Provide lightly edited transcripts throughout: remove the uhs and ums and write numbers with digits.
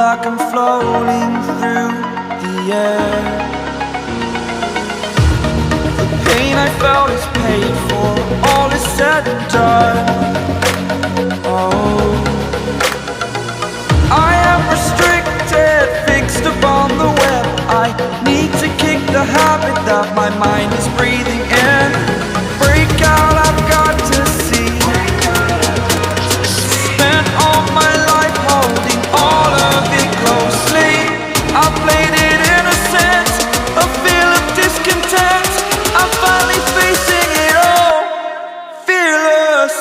like I'm floating through the air. The pain I felt is paid for, all is said and done. Oh, I am restricted, fixed upon the web. I need to kick the habit that my mind is breathing in. Break out, I've got to see. Spent all my life holding all of it closely. I played it innocent, a feel of discontent. I'm finally facing it all, fearless.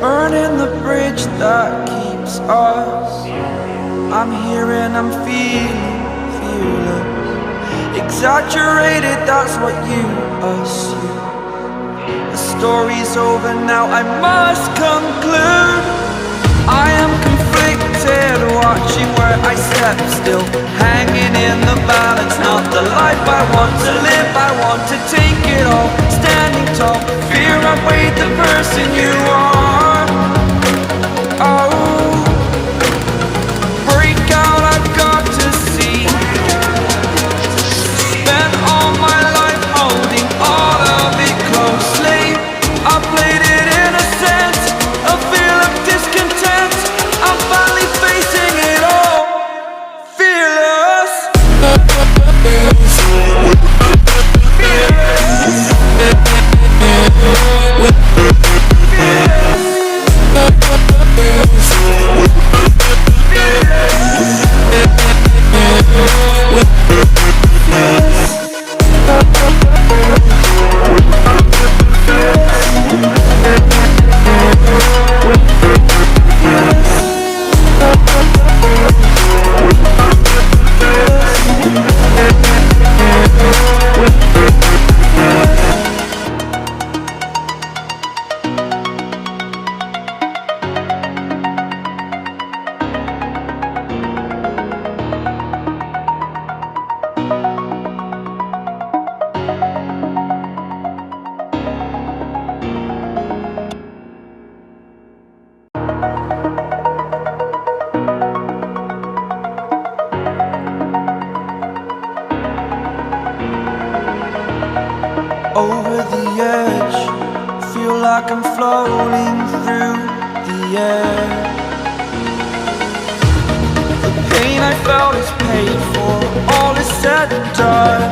Burning the bridge that keeps us. I'm here and I'm feeling fearless. Exaggerated, that's what you assume. The story's over now, I must conclude. I am conflicted, watching where I step still, hanging in the balance. Not the life I want to live, I want to take it all. Standing tall, fear I've weighed the person you are. Oh, break out, I've got to see. Spent all my life holding all of it closely. I played it innocent, a feel of discontent. I'm finally facing it all, fearless. Over the edge, feel like I'm floating through the air. The pain I felt is paid for, all is said and done.